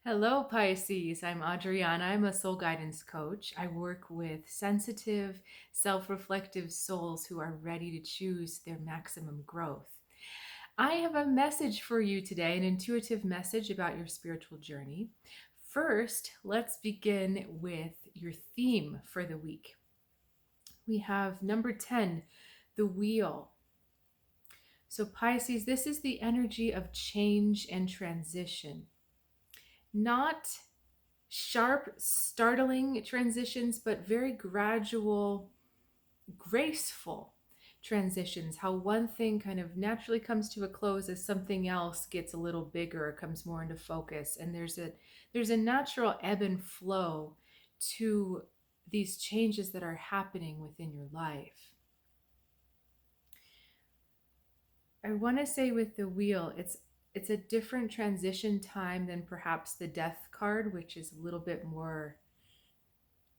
Hello, Pisces. I'm Adriana. I'm a soul guidance coach. I work with sensitive, self reflective souls who are ready to choose their maximum growth. I have a message for you today, an intuitive message about your spiritual journey. First, let's begin with your theme for the week. We have number 10, the wheel. So, Pisces, this is the energy of change and transition, not sharp, startling transitions, but very gradual, graceful transitions. How one thing kind of naturally comes to a close as something else gets a little bigger, comes more into focus, and there's a natural ebb and flow to these changes that are happening within your life. I want to say with the wheel, it's a different transition time than perhaps the death card, which is a little bit more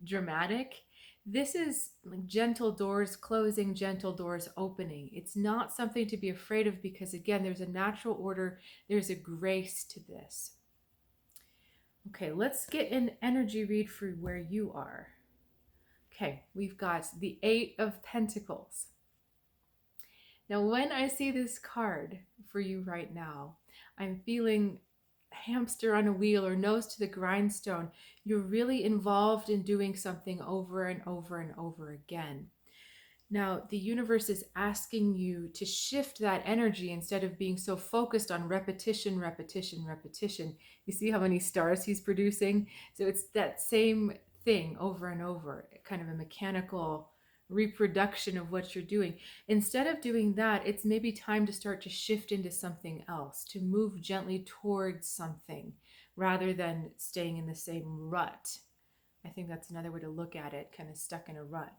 dramatic. This is like gentle doors closing, gentle doors opening. It's not something to be afraid of because, again, there's a natural order, there's a grace to this. Okay, let's get an energy read for where you are. Okay, we've got the Eight of Pentacles. Now, when I see this card for you right now, I'm feeling hamster on a wheel or nose to the grindstone. You're really involved in doing something over and over and over again. Now, the universe is asking you to shift that energy instead of being so focused on repetition, repetition, repetition. You see how many stars he's producing? So it's that same thing over and over, kind of a mechanical reproduction of what you're doing. Instead of doing that, it's maybe time to start to shift into something else, to move gently towards something rather than staying in the same rut. I think that's another way to look at it, kind of stuck in a rut.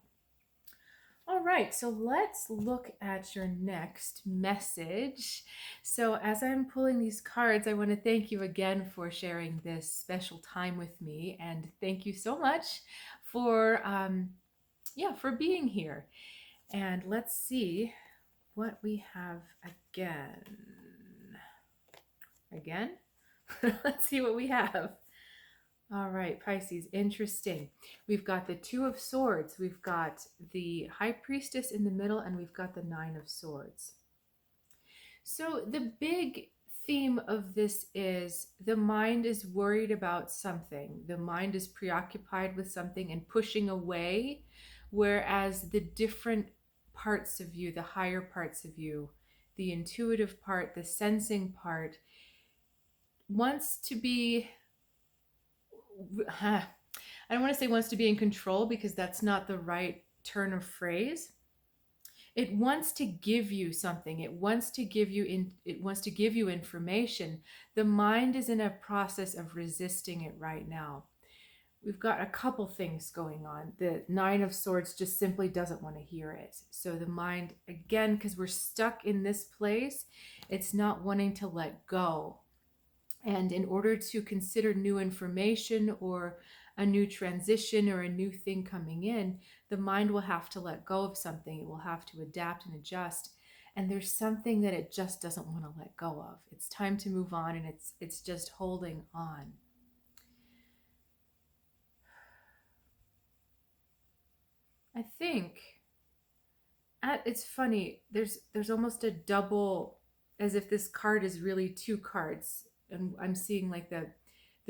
All right, so let's look at your next message. So, as I'm pulling these cards, I want to thank you again for sharing this special time with me, and thank you so much for for being here. And let's see what we have again. Again? Let's see what we have. All right, Pisces, interesting. We've got the Two of Swords, we've got the High Priestess in the middle, and we've got the Nine of Swords. So the big theme of this is the mind is worried about something. The mind is preoccupied with something and pushing away, whereas the different parts of you, the higher parts of you, the intuitive part, the sensing part, wants to be I don't want to say wants to be in control because that's not the right turn of phrase. It wants to give you something. It wants to give you information. The mind is in a process of resisting it right now. We've got a couple things going on. The Nine of Swords just simply doesn't want to hear it. So the mind, again, because we're stuck in this place, it's not wanting to let go. And in order to consider new information or a new transition or a new thing coming in, the mind will have to let go of something. It will have to adapt and adjust. And there's something that it just doesn't want to let go of. It's time to move on, and it's just holding on. I think it's funny. There's almost a double, as if this card is really two cards, and I'm seeing like the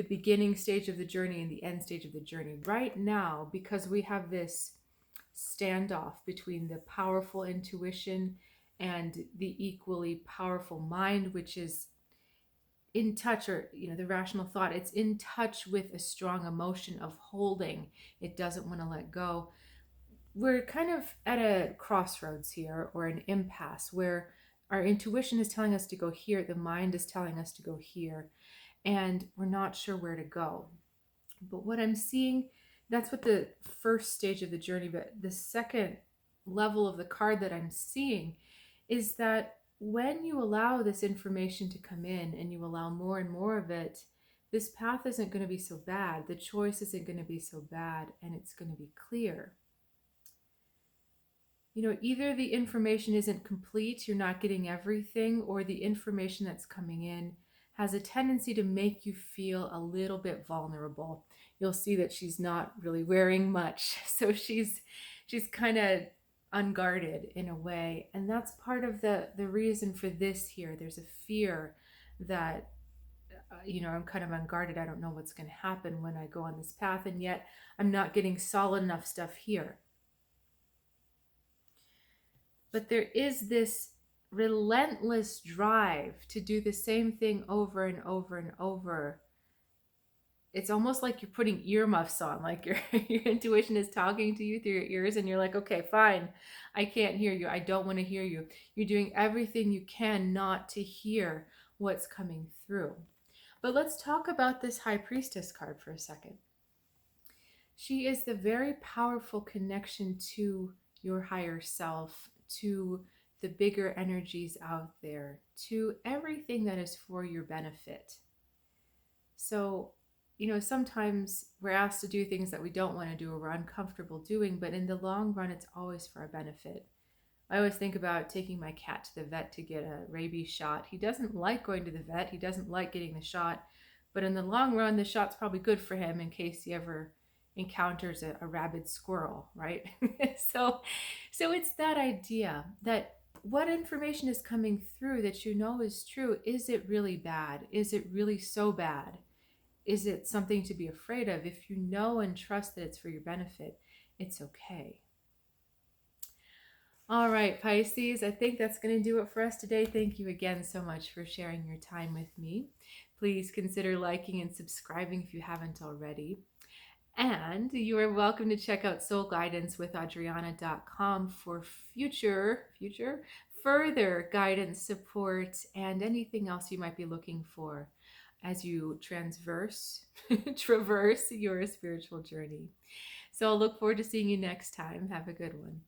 beginning stage of the journey and the end stage of the journey right now, because we have this standoff between the powerful intuition and the equally powerful mind, which is in touch, or the rational thought, it's in touch with a strong emotion of holding. It doesn't want to let go. We're kind of at a crossroads here, or an impasse, where our intuition is telling us to go here, the mind is telling us to go here, and we're not sure where to go. But what I'm seeing, that's what the first stage of the journey, but the second level of the card that I'm seeing is that when you allow this information to come in and you allow more and more of it, this path isn't going to be so bad. The choice isn't going to be so bad, and it's going to be clear. Either the information isn't complete, you're not getting everything, or the information that's coming in has a tendency to make you feel a little bit vulnerable. You'll see that she's not really wearing much. So she's kind of unguarded in a way. And that's part of the reason for this here. There's a fear that I'm kind of unguarded. I don't know what's going to happen when I go on this path, and yet I'm not getting solid enough stuff here. But there is this relentless drive to do the same thing over and over and over. It's almost like you're putting earmuffs on, like your intuition is talking to you through your ears, and you're like, okay, fine, I can't hear you. I don't want to hear you. You're doing everything you can not to hear what's coming through. But let's talk about this High Priestess card for a second. She is the very powerful connection to your higher self, to the bigger energies out there, to everything that is for your benefit. So, sometimes we're asked to do things that we don't want to do or we're uncomfortable doing, but in the long run, it's always for our benefit. I always think about taking my cat to the vet to get a rabies shot. He doesn't like going to the vet. He doesn't like getting the shot. But in the long run, the shot's probably good for him in case he ever encounters a rabid squirrel, right? So it's that idea that what information is coming through that is true, is it really bad? Is it really so bad? Is it something to be afraid of? If you know and trust that it's for your benefit, it's okay. All right, Pisces, I think that's going to do it for us today. Thank you again so much for sharing your time with me. Please consider liking and subscribing if you haven't already. And you are welcome to check out soulguidancewithadriana.com for further guidance, support, and anything else you might be looking for as you traverse your spiritual journey. So I'll look forward to seeing you next time. Have a good one.